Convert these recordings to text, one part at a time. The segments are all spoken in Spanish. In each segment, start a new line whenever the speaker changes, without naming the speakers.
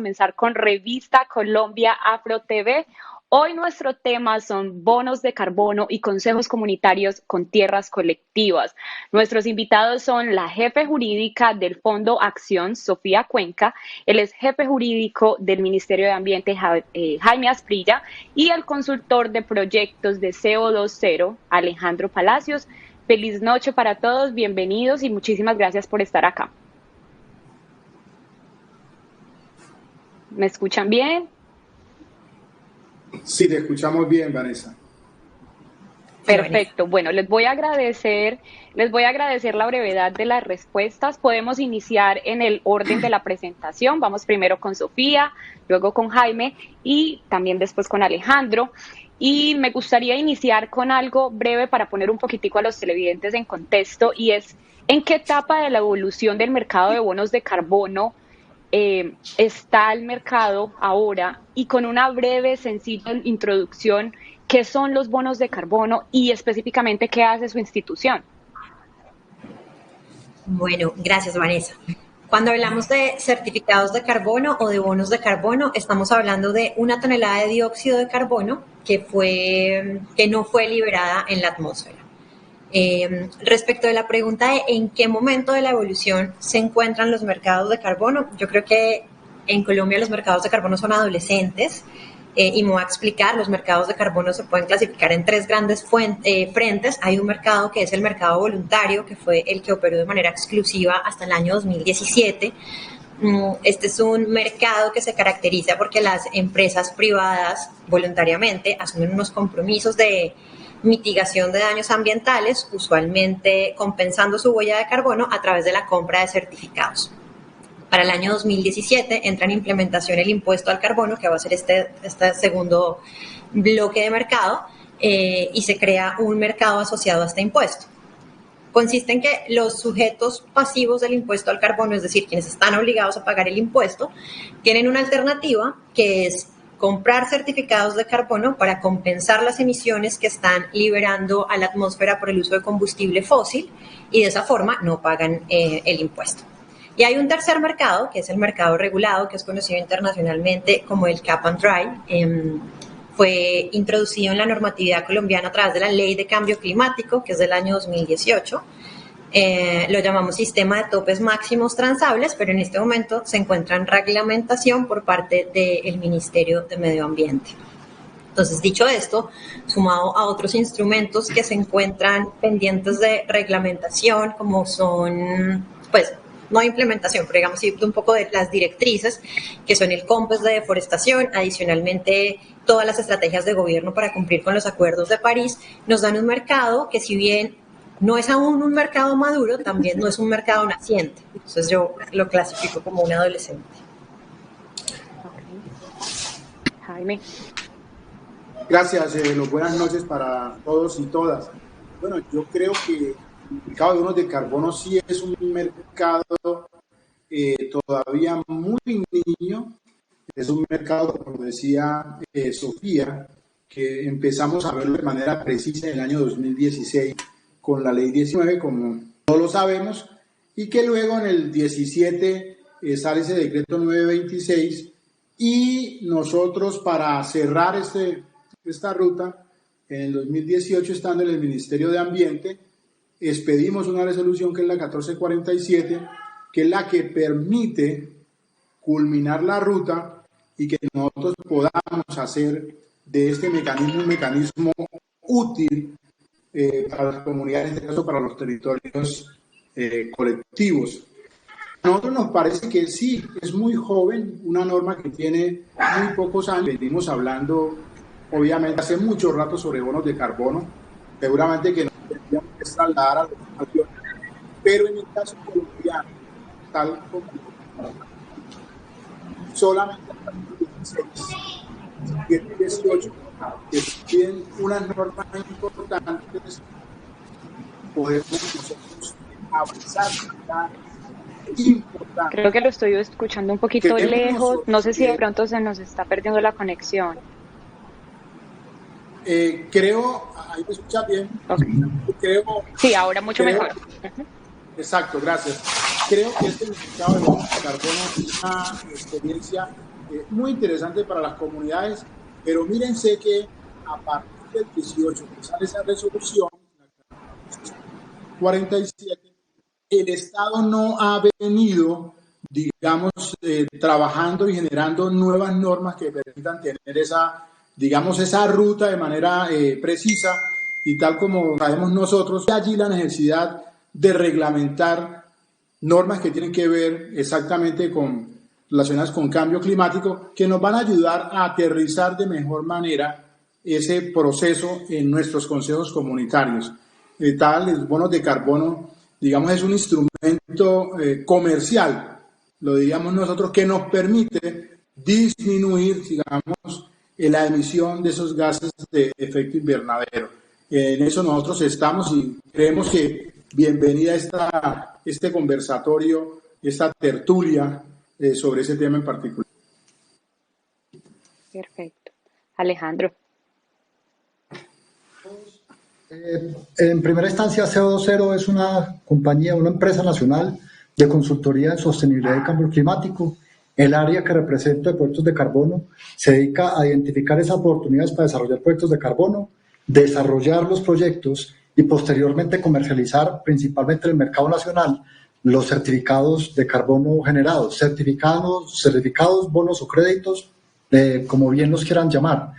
comenzar con Revista Colombia Afro TV. Hoy nuestro tema son bonos de carbono y consejos comunitarios con tierras colectivas. Nuestros invitados son la jefe jurídica del Fondo Acción, Sofía Cuenca, el ex jefe jurídico del Ministerio de Ambiente, Jaime Asprilla, y el consultor de proyectos de CO2 Cero, Alejandro Palacios. Feliz noche para todos, bienvenidos y muchísimas gracias por estar acá. ¿Me escuchan bien?
Sí, te escuchamos bien, Vanessa.
Perfecto. Bueno, les voy a agradecer la brevedad de las respuestas. Podemos iniciar en el orden de la presentación. Vamos primero con Sofía, luego con Jaime y también después con Alejandro. Y me gustaría iniciar con algo breve para poner un poquitico a los televidentes en contexto, y es ¿en qué etapa de la evolución del mercado de bonos de carbono está el mercado ahora? Y con una breve, sencilla introducción, ¿qué son los bonos de carbono y específicamente qué hace su institución?
Bueno, gracias, Vanessa. Cuando hablamos de certificados de carbono o de bonos de carbono, estamos hablando de 1 tonelada de dióxido de carbono que no fue liberada en la atmósfera. Respecto de la pregunta de en qué momento de la evolución se encuentran los mercados de carbono, yo creo que en Colombia los mercados de carbono son adolescentes, y me voy a explicar. Los mercados de carbono se pueden clasificar en 3 grandes frentes. Hay un mercado que es el mercado voluntario, que fue el que operó de manera exclusiva hasta el año 2017. Este es un mercado que se caracteriza porque las empresas privadas voluntariamente asumen unos compromisos de mitigación de daños ambientales, usualmente compensando su huella de carbono a través de la compra de certificados. Para el año 2017 entra en implementación el impuesto al carbono, que va a ser este segundo bloque de mercado, y se crea un mercado asociado a este impuesto. Consiste en que los sujetos pasivos del impuesto al carbono, es decir, quienes están obligados a pagar el impuesto, tienen una alternativa que es comprar certificados de carbono para compensar las emisiones que están liberando a la atmósfera por el uso de combustible fósil, y de esa forma no pagan el impuesto. Y hay un tercer mercado, que es el mercado regulado, que es conocido internacionalmente como el Cap and Dry. Fue introducido en la normatividad colombiana a través de la Ley de Cambio Climático, que es del año 2018. Lo llamamos sistema de topes máximos transables, pero en este momento se encuentra en reglamentación por parte del Ministerio de Medio Ambiente. Entonces, dicho esto, sumado a otros instrumentos que se encuentran pendientes de reglamentación, como son, pues, no implementación, pero digamos un poco de las directrices, que son el COMPES de deforestación, adicionalmente todas las estrategias de gobierno para cumplir con los acuerdos de París, nos dan un mercado que, si bien no es aún un mercado maduro, también no es un mercado naciente. Entonces yo lo clasifico como un adolescente.
Okay. Jaime.
Gracias, buenas noches para todos y todas. Bueno, yo creo que el mercado de bonos de carbono sí es un mercado todavía muy niño. Es un mercado, como decía Sofía, que empezamos a verlo de manera precisa en el año 2016 con la ley 19, como todos lo sabemos, y que luego en el 17 sale ese decreto 926, y nosotros, para cerrar esta ruta, en el 2018, estando en el Ministerio de Ambiente, expedimos una resolución que es la 1447, que es la que permite culminar la ruta y que nosotros podamos hacer de este mecanismo un mecanismo útil para las comunidades, en este caso para los territorios colectivos. A nosotros nos parece que sí, es muy joven, una norma que tiene muy pocos años. Venimos hablando, obviamente, hace mucho rato sobre bonos de carbono, seguramente que nos tendríamos que trasladar a los aviones, pero en el caso colombiano, tal como solamente hasta el 2018, que tienen unas normas importantes, podemos nosotros avanzar. Importante.
Creo que lo estoy escuchando un poquito lejos. No sé si de pronto se nos está perdiendo la conexión.
Ahí me escuchas bien.
Okay. Sí, ahora mucho mejor.
Exacto, gracias. Creo que este mercado de bonos de carbono es una experiencia muy interesante para las comunidades, pero mírense que a partir del 18 que sale esa resolución 47, el Estado no ha venido, digamos, trabajando y generando nuevas normas que permitan tener esa, digamos, esa ruta de manera precisa, y tal como sabemos nosotros, allí la necesidad de reglamentar normas que tienen que ver exactamente relacionadas con cambio climático, que nos van a ayudar a aterrizar de mejor manera ese proceso en nuestros consejos comunitarios. Los bonos de carbono, digamos, es un instrumento comercial, lo diríamos nosotros, que nos permite disminuir, digamos, la emisión de esos gases de efecto invernadero. En eso nosotros estamos y creemos que bienvenida este conversatorio, esta tertulia sobre ese tema en particular.
Perfecto. Alejandro.
En primera instancia, CO2Cero es una compañía, una empresa nacional de consultoría en sostenibilidad y cambio climático. El área que representa de proyectos de carbono se dedica a identificar esas oportunidades para desarrollar proyectos de carbono, desarrollar los proyectos y posteriormente comercializar principalmente en el mercado nacional los certificados de carbono generados, certificados, bonos o créditos, como bien los quieran llamar.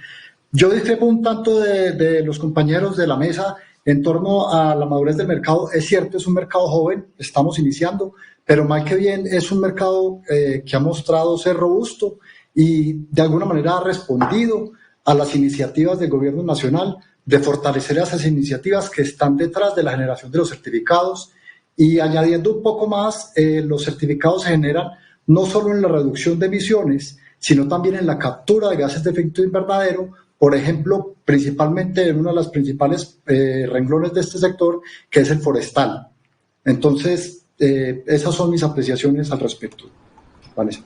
Yo discrepo un tanto de los compañeros de la mesa en torno a la madurez del mercado. Es cierto, es un mercado joven, estamos iniciando, pero mal que bien es un mercado que ha mostrado ser robusto y de alguna manera ha respondido a las iniciativas del gobierno nacional de fortalecer esas iniciativas que están detrás de la generación de los certificados. Y añadiendo un poco más, los certificados se generan no solo en la reducción de emisiones, sino también en la captura de gases de efecto invernadero, por ejemplo, principalmente en uno de los principales renglones de este sector, que es el forestal. Entonces, esas son mis apreciaciones al respecto. Vanessa.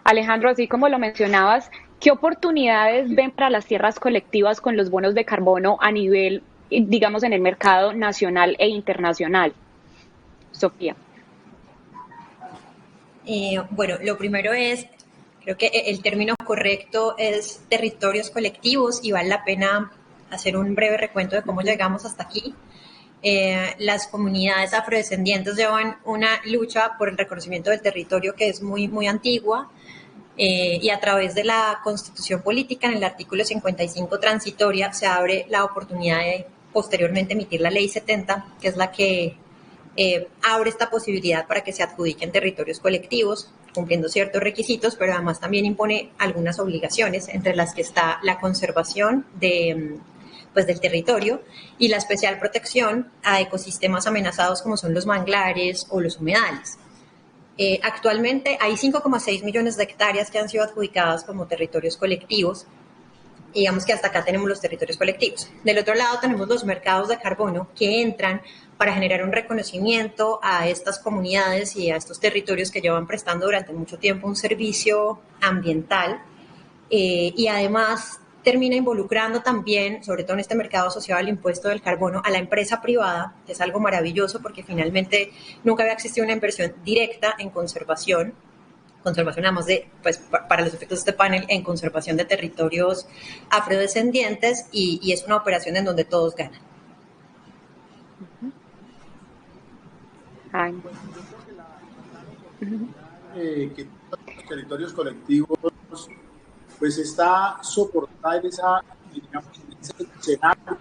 Alejandro, así como lo mencionabas, ¿qué oportunidades ven para las tierras colectivas con los bonos de carbono a nivel, digamos, en el mercado nacional e internacional? Sofía.
Bueno, lo primero es, creo que el término correcto es territorios colectivos y vale la pena hacer un breve recuento de cómo llegamos hasta aquí. Las comunidades afrodescendientes llevan una lucha por el reconocimiento del territorio que es muy, muy antigua, y a través de la Constitución Política, en el artículo 55 transitoria, se abre la oportunidad de posteriormente emitir la Ley 70, que es la que abre esta posibilidad para que se adjudiquen territorios colectivos, cumpliendo ciertos requisitos, pero además también impone algunas obligaciones, entre las que está la conservación del territorio y la especial protección a ecosistemas amenazados como son los manglares o los humedales. Actualmente hay 5,6 millones de hectáreas que han sido adjudicadas como territorios colectivos. Digamos que hasta acá tenemos los territorios colectivos. Del otro lado tenemos los mercados de carbono que entran para generar un reconocimiento a estas comunidades y a estos territorios que llevan prestando durante mucho tiempo un servicio ambiental, y además termina involucrando también, sobre todo en este mercado asociado al impuesto del carbono, a la empresa privada, que es algo maravilloso porque finalmente nunca había existido una inversión directa en conservación además de, para los efectos de este panel, en conservación de territorios afrodescendientes, y es una operación en donde todos ganan.
Que los territorios colectivos pues está soportada en esa, digamos, en ese escenario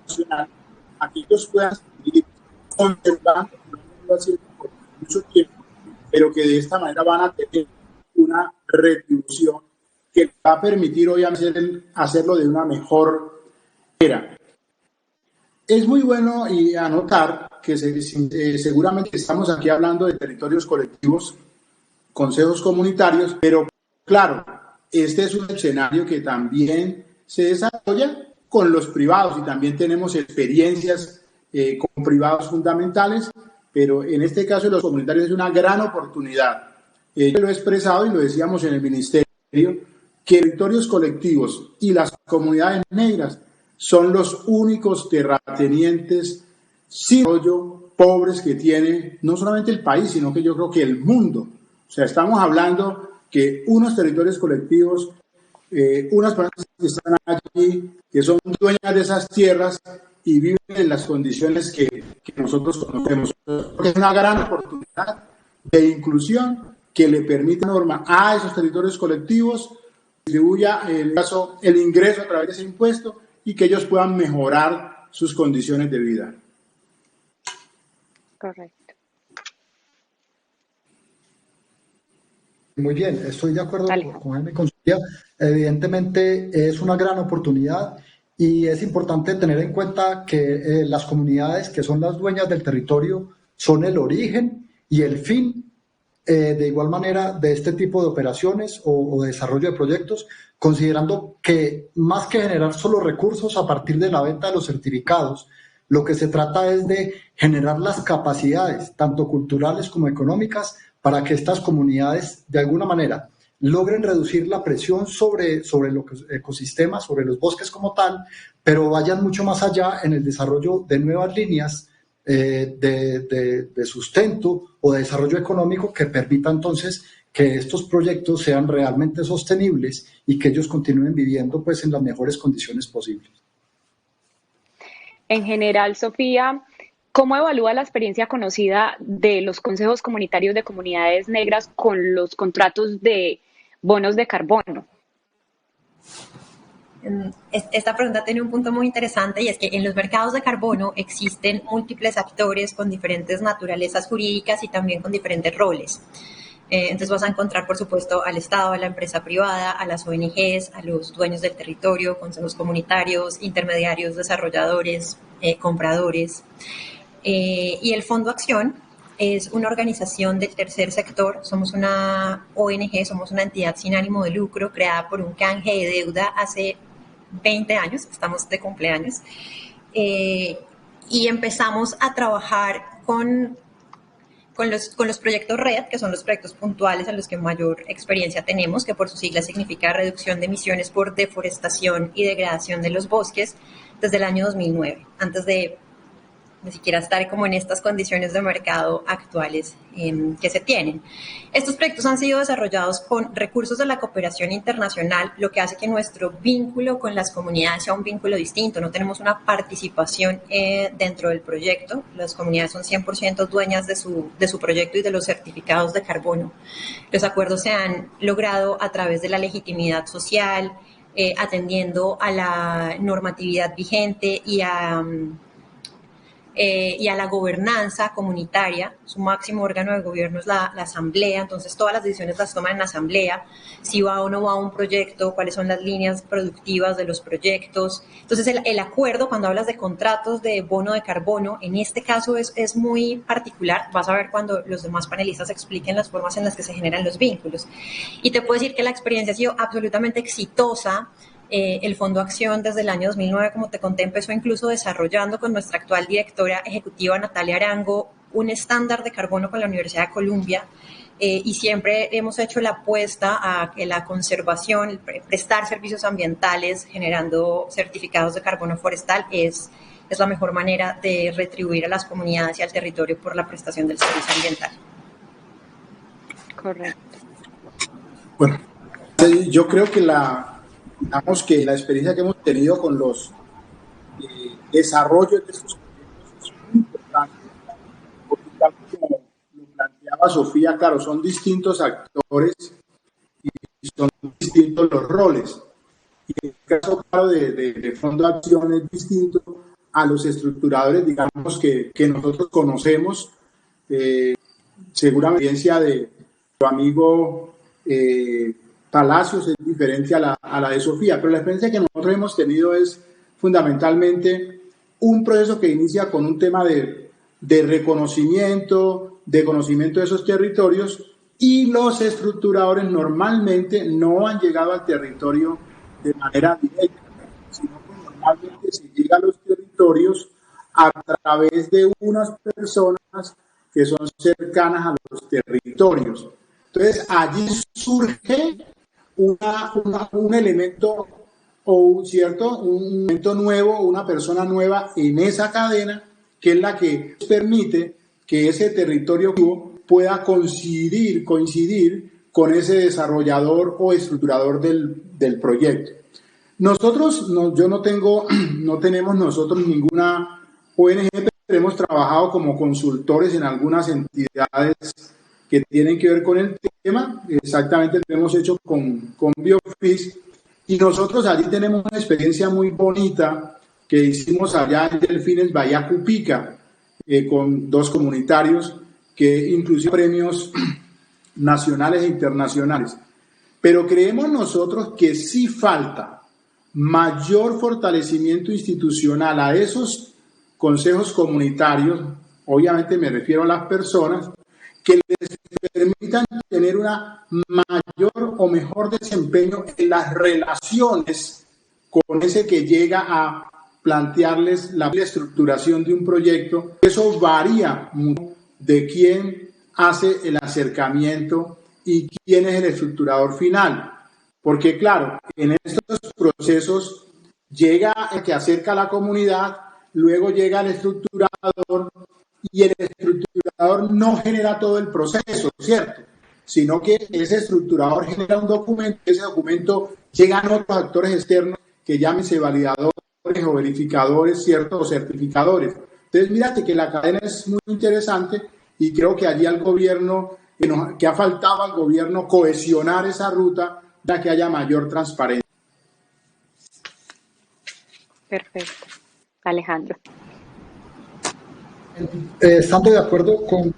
nacional, a que ellos puedan seguir conservando por mucho tiempo, pero que de esta manera van a tener una retribución que va a permitir obviamente hacerlo de una mejor manera. Es muy bueno y anotar que seguramente estamos aquí hablando de territorios colectivos, consejos comunitarios, pero claro, este es un escenario que también se desarrolla con los privados y también tenemos experiencias con privados fundamentales, pero en este caso los comunitarios es una gran oportunidad. Yo lo he expresado y lo decíamos en el ministerio, que territorios colectivos y las comunidades negras son los únicos terratenientes sin desarrollo pobres que tiene no solamente el país, sino que yo creo que el mundo. O sea, estamos hablando que unos territorios colectivos, unas personas que están allí, que son dueñas de esas tierras y viven en las condiciones que nosotros conocemos. Es una gran oportunidad de inclusión que le permite norma a esos territorios colectivos distribuya el ingreso a través de ese impuesto y que ellos puedan mejorar sus condiciones de vida.
Correcto.
Muy bien, estoy de acuerdo con Jaime con Sofía. Evidentemente es una gran oportunidad y es importante tener en cuenta que las comunidades que son las dueñas del territorio son el origen y el fin de igual manera de este tipo de operaciones o desarrollo de proyectos, considerando que más que generar solo recursos a partir de la venta de los certificados, lo que se trata es de generar las capacidades, tanto culturales como económicas, para que estas comunidades de alguna manera logren reducir la presión sobre los ecosistemas, sobre los bosques como tal, pero vayan mucho más allá en el desarrollo de nuevas líneas de sustento o de desarrollo económico que permita entonces que estos proyectos sean realmente sostenibles y que ellos continúen viviendo pues en las mejores condiciones posibles.
En general, Sofía, ¿cómo evalúa la experiencia conocida de los consejos comunitarios de comunidades negras con los contratos de bonos de carbono?
Esta pregunta tiene un punto muy interesante y es que en los mercados de carbono existen múltiples actores con diferentes naturalezas jurídicas y también con diferentes roles. Entonces vas a encontrar, por supuesto, al Estado, a la empresa privada, a las ONGs, a los dueños del territorio, consejos comunitarios, intermediarios, desarrolladores, compradores. Y el Fondo Acción es una organización del tercer sector, somos una ONG, somos una entidad sin ánimo de lucro creada por un canje de deuda hace 20 años, estamos de cumpleaños, y empezamos a trabajar con los proyectos RED, que son los proyectos puntuales en los que mayor experiencia tenemos, que por sus siglas significa Reducción de Emisiones por Deforestación y Degradación de los Bosques, desde el año 2009, antes de siquiera estar como en estas condiciones de mercado actuales que se tienen. Estos proyectos han sido desarrollados con recursos de la cooperación internacional, lo que hace que nuestro vínculo con las comunidades sea un vínculo distinto. No tenemos una participación dentro del proyecto. Las comunidades son 100% dueñas de su proyecto y de los certificados de carbono. Los acuerdos se han logrado a través de la legitimidad social, atendiendo a la normatividad vigente y a la gobernanza comunitaria. Su máximo órgano de gobierno es la asamblea, entonces todas las decisiones las toman en la asamblea, si va o no va un proyecto, cuáles son las líneas productivas de los proyectos. Entonces el acuerdo, cuando hablas de contratos de bono de carbono, en este caso es muy particular, vas a ver cuando los demás panelistas expliquen las formas en las que se generan los vínculos. Y te puedo decir que la experiencia ha sido absolutamente exitosa. El Fondo Acción desde el año 2009, como te conté, empezó incluso desarrollando con nuestra actual directora ejecutiva Natalia Arango un estándar de carbono con la Universidad de Columbia y siempre hemos hecho la apuesta a que la conservación, prestar servicios ambientales generando certificados de carbono forestal es la mejor manera de retribuir a las comunidades y al territorio por la prestación del servicio ambiental.
Correcto.
Bueno, yo creo que digamos que la experiencia que hemos tenido con los desarrollos de estos proyectos es muy importante, porque tal como lo planteaba Sofía, claro, son distintos actores y son distintos los roles. Y en el caso, claro, de Fondo Acción es distinto a los estructuradores, digamos, que nosotros conocemos, según la experiencia de tu amigo Palacios, es diferente a la de Sofía, pero la experiencia que nosotros hemos tenido es fundamentalmente un proceso que inicia con un tema de reconocimiento, de conocimiento de esos territorios, y los estructuradores normalmente no han llegado al territorio de manera directa, sino que normalmente se llega a los territorios a través de unas personas que son cercanas a los territorios. Entonces allí surge un elemento o un elemento nuevo, una persona nueva en esa cadena, que es la que permite que ese territorio pueda coincidir con ese desarrollador o estructurador del proyecto. Nosotros, no tenemos nosotros ninguna ONG, pero hemos trabajado como consultores en algunas entidades que tienen que ver con el tema. Exactamente lo hemos hecho con Biofis, y nosotros allí tenemos una experiencia muy bonita que hicimos allá en Delfines Bahía Cupica, con 2 comunitarios que inclusive premios nacionales e internacionales. Pero creemos nosotros que sí falta mayor fortalecimiento institucional a esos consejos comunitarios, obviamente me refiero a las personas, que les permitan tener una mayor o mejor desempeño en las relaciones con ese que llega a plantearles la estructuración de un proyecto. Eso varía mucho de quién hace el acercamiento y quién es el estructurador final. Porque claro, en estos procesos llega el que acerca a la comunidad, luego llega el estructurador, y el estructurador no genera todo el proceso, ¿cierto? Sino que ese estructurador genera un documento, ese documento llegan otros actores externos que llámense validadores o verificadores, ¿cierto? O certificadores. Entonces, mírate que la cadena es muy interesante, y creo que allí al gobierno, que ha faltado al gobierno cohesionar esa ruta para que haya mayor transparencia.
Perfecto. Alejandro.
Estando de acuerdo con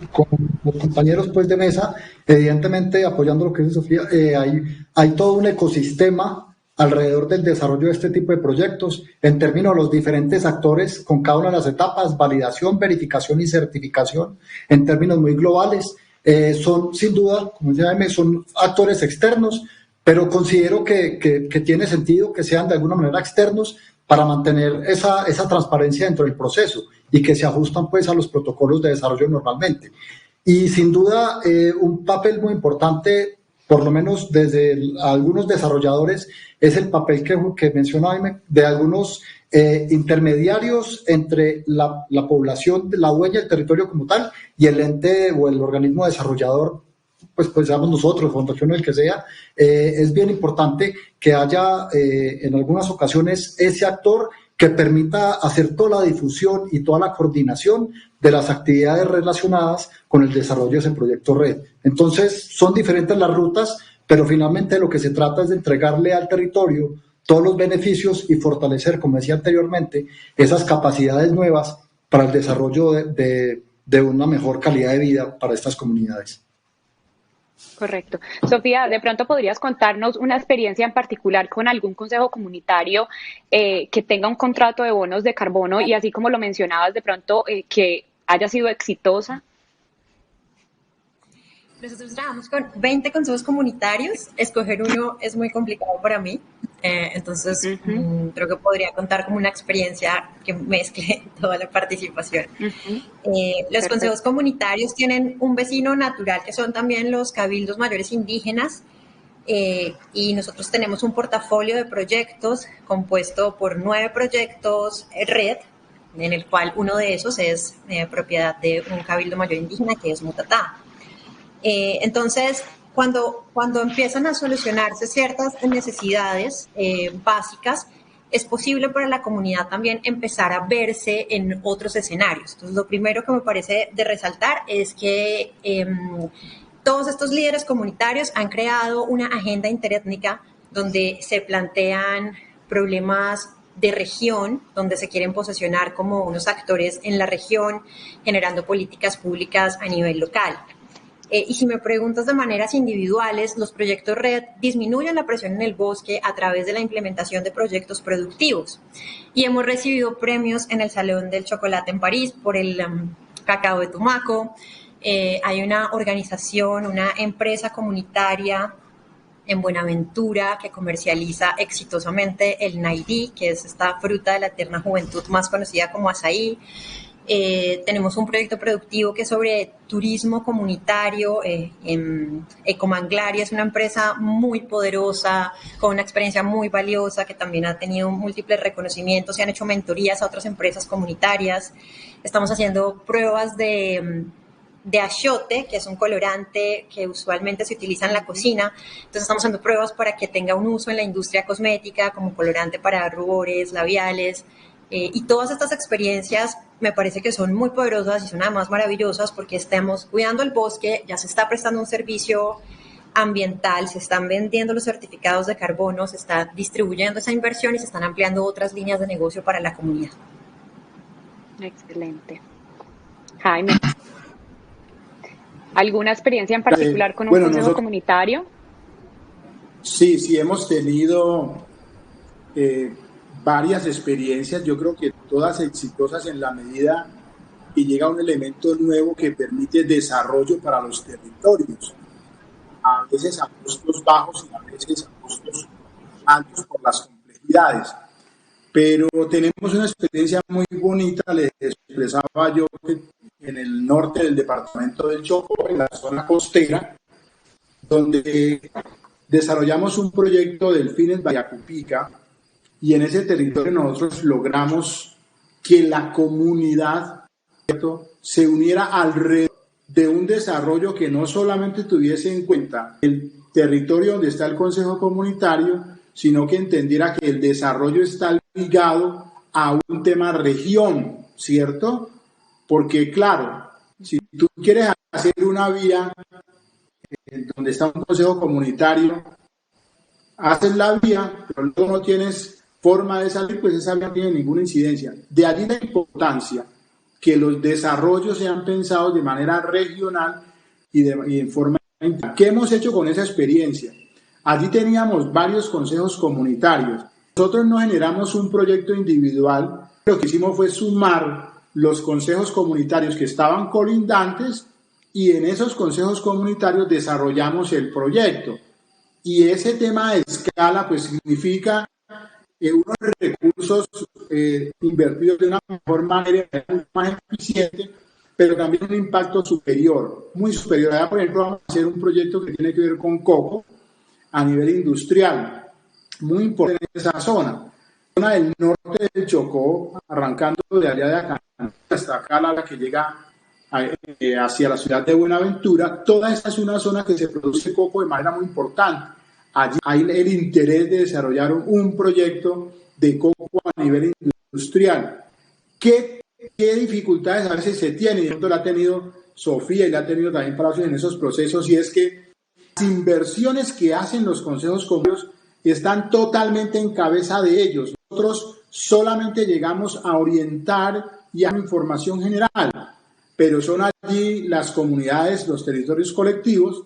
los compañeros pues, de mesa, evidentemente apoyando lo que dice Sofía, hay todo un ecosistema alrededor del desarrollo de este tipo de proyectos en términos de los diferentes actores con cada una de las etapas: validación, verificación y certificación, en términos muy globales. Son sin duda, como decía Jaime, son actores externos, pero considero que tiene sentido que sean de alguna manera externos para mantener esa transparencia dentro del proceso y que se ajustan pues a los protocolos de desarrollo normalmente. Y sin duda un papel muy importante, por lo menos desde algunos desarrolladores, es el papel que menciona Jaime, de algunos intermediarios entre la población, la dueña del territorio como tal, y el ente o el organismo desarrollador, pues seamos nosotros, fundación o el que sea. Es bien importante que haya en algunas ocasiones ese actor que permita hacer toda la difusión y toda la coordinación de las actividades relacionadas con el desarrollo de ese proyecto red. Entonces, son diferentes las rutas, pero finalmente lo que se trata es de entregarle al territorio todos los beneficios y fortalecer, como decía anteriormente, esas capacidades nuevas para el desarrollo de una mejor calidad de vida para estas comunidades.
Correcto. Sofía, de pronto podrías contarnos una experiencia en particular con algún consejo comunitario que tenga un contrato de bonos de carbono, y así como lo mencionabas, de pronto que haya sido exitosa.
Nosotros trabajamos con 20 consejos comunitarios. Escoger uno es muy complicado para mí. Entonces, creo que podría contar como una experiencia que mezcle toda la participación. Los consejos comunitarios tienen un vecino natural que son también los cabildos mayores indígenas, y nosotros tenemos un portafolio de proyectos compuesto por 9 proyectos red, en el cual uno de esos es propiedad de un cabildo mayor indígena que es Mutatá. Entonces, cuando empiezan a solucionarse ciertas necesidades básicas, es posible para la comunidad también empezar a verse en otros escenarios. Entonces, lo primero que me parece de resaltar es que todos estos líderes comunitarios han creado una agenda interétnica donde se plantean problemas de región, donde se quieren posicionar como unos actores en la región, generando políticas públicas a nivel local. Y si me preguntas de maneras individuales, los proyectos red disminuyen la presión en el bosque a través de la implementación de proyectos productivos. Y hemos recibido premios en el Salón del Chocolate en París por el cacao de Tumaco. Hay una organización, una empresa comunitaria en Buenaventura que comercializa exitosamente el naidí, que es esta fruta de la eterna juventud más conocida como azaí. Tenemos un proyecto productivo que es sobre turismo comunitario. Ecomanglaria es una empresa muy poderosa, con una experiencia muy valiosa, que también ha tenido múltiples reconocimientos. Se han hecho mentorías a otras empresas comunitarias. Estamos haciendo pruebas de de achiote, que es un colorante que usualmente se utiliza en la cocina. Entonces estamos haciendo pruebas para que tenga un uso en la industria cosmética como colorante para rubores, labiales. Y todas estas experiencias me parece que son muy poderosas y son además maravillosas porque estamos cuidando el bosque, ya se está prestando un servicio ambiental, se están vendiendo los certificados de carbono, se está distribuyendo esa inversión y se están ampliando otras líneas de negocio para la comunidad.
Excelente. Jaime, ¿alguna experiencia en particular con un
Bueno,
consejo comunitario?
Sí, hemos tenido varias experiencias, yo creo que todas exitosas en la medida que llega un elemento nuevo que permite desarrollo para los territorios, a veces a costos bajos y a veces a costos altos por las complejidades. Pero tenemos una experiencia muy bonita, les expresaba yo, en el norte del departamento del Chocó, en la zona costera, donde desarrollamos un proyecto Delfines Vallacupica y en ese territorio nosotros logramos que la comunidad, ¿cierto?, se uniera alrededor de un desarrollo que no solamente tuviese en cuenta el territorio donde está el Consejo Comunitario, sino que entendiera que el desarrollo está ligado a un tema región, ¿cierto? Porque claro, si tú quieres hacer una vía donde está un consejo comunitario, haces la vía, pero luego no tienes forma de salir, pues esa vía no tiene ninguna incidencia. De allí la importancia que los desarrollos sean pensados de manera regional y en forma interna. ¿Qué hemos hecho con esa experiencia? Allí teníamos varios consejos comunitarios. Nosotros no generamos un proyecto individual, lo que hicimos fue sumar los consejos comunitarios que estaban colindantes y en esos consejos comunitarios desarrollamos el proyecto. Y ese tema de escala pues significa unos recursos invertidos de una mejor manera, más eficiente, pero también un impacto superior, muy superior. Allá, por ejemplo, vamos a hacer un proyecto que tiene que ver con coco a nivel industrial, muy importante en esa zona. Zona del norte del Chocó, arrancando de allá de acá hasta acá, la que llega hacia la ciudad de Buenaventura, toda esta es una zona que se produce coco de manera muy importante. Allí hay el interés de desarrollar un proyecto de coco a nivel industrial. ¿Qué dificultades a veces se tienen? Y esto lo ha tenido Sofía y lo ha tenido también Palacios en esos procesos, y es que las inversiones que hacen los consejos comunitarios están totalmente en cabeza de ellos. Nosotros solamente llegamos a orientar y a información general, pero son allí las comunidades, los territorios colectivos,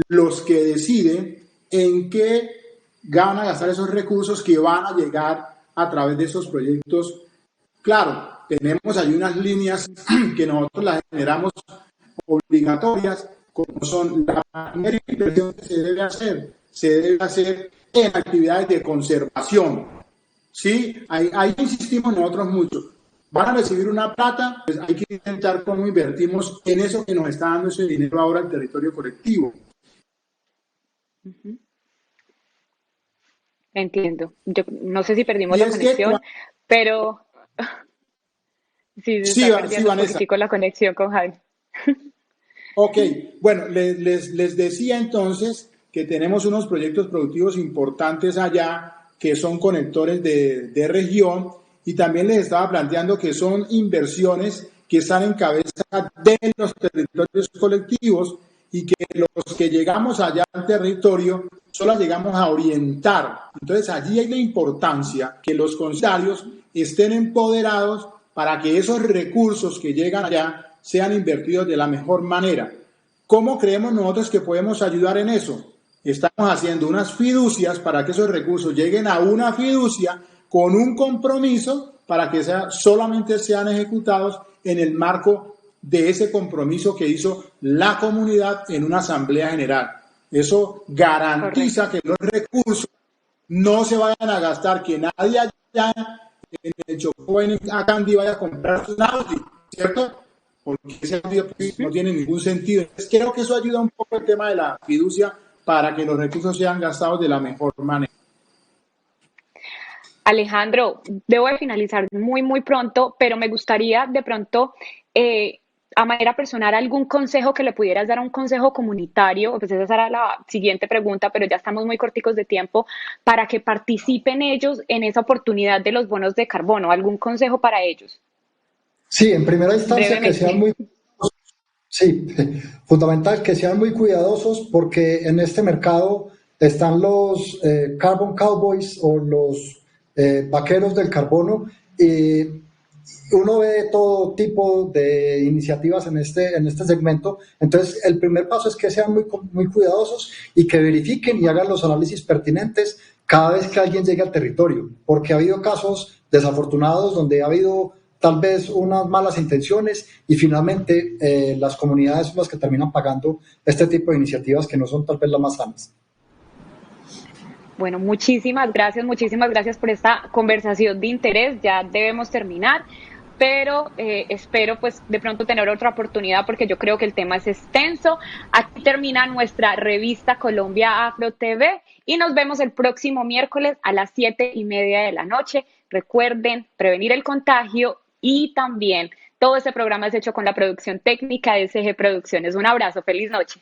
los que deciden en qué van a gastar esos recursos que van a llegar a través de esos proyectos. Claro, tenemos ahí unas líneas que nosotros las generamos obligatorias, como son la primera inversión que se debe hacer en actividades de conservación. ¿Sí? Ahí insistimos nosotros mucho. Van a recibir una plata, pues hay que intentar cómo invertimos en eso que nos está dando ese dinero ahora al territorio colectivo.
Entiendo. Yo no sé si perdimos la conexión, pero sí, se está perdiendo un poquitico la conexión con Jaime.
Ok, bueno, les decía entonces que tenemos unos proyectos productivos importantes allá que son conectores de región, y también les estaba planteando que son inversiones que están en cabeza de los territorios colectivos y que los que llegamos allá al territorio solo llegamos a orientar. Entonces allí hay la importancia que los consejos estén empoderados para que esos recursos que llegan allá sean invertidos de la mejor manera. ¿Cómo creemos nosotros que podemos ayudar en eso? Estamos haciendo unas fiducias para que esos recursos lleguen a una fiducia con un compromiso para que solamente sean ejecutados en el marco de ese compromiso que hizo la comunidad en una asamblea general. Eso garantiza que los recursos no se vayan a gastar, que nadie allá en el Chocó, en Acandí, vaya a comprar un Audi, ¿cierto? Porque ese audio no tiene ningún sentido. Entonces, creo que eso ayuda un poco el tema de la fiducia para que los recursos sean gastados de la mejor manera.
Alejandro, debo de finalizar muy pronto, pero me gustaría de pronto a manera personal, algún consejo que le pudieras dar a un consejo comunitario, pues esa será la siguiente pregunta, pero ya estamos muy corticos de tiempo, para que participen ellos en esa oportunidad de los bonos de carbono. ¿Algún consejo para ellos?
Sí, en primera instancia que sean
Brevemente.
muy, sí, fundamental que sean muy cuidadosos porque en este mercado están los Carbon Cowboys o los vaqueros del carbono y uno ve todo tipo de iniciativas en este segmento. Entonces, el primer paso es que sean muy cuidadosos y que verifiquen y hagan los análisis pertinentes cada vez que alguien llegue al territorio, porque ha habido casos desafortunados donde ha habido tal vez unas malas intenciones y finalmente las comunidades son las que terminan pagando este tipo de iniciativas que no son tal vez las más sanas.
Bueno, muchísimas gracias por esta conversación de interés. Ya debemos terminar, pero espero pues de pronto tener otra oportunidad porque yo creo que el tema es extenso. Aquí termina nuestra revista Colombia Afro TV y nos vemos el próximo miércoles a las 7:30 de la noche. Recuerden prevenir el contagio y también todo este programa es hecho con la producción técnica de SG Producciones. Un abrazo, feliz noche.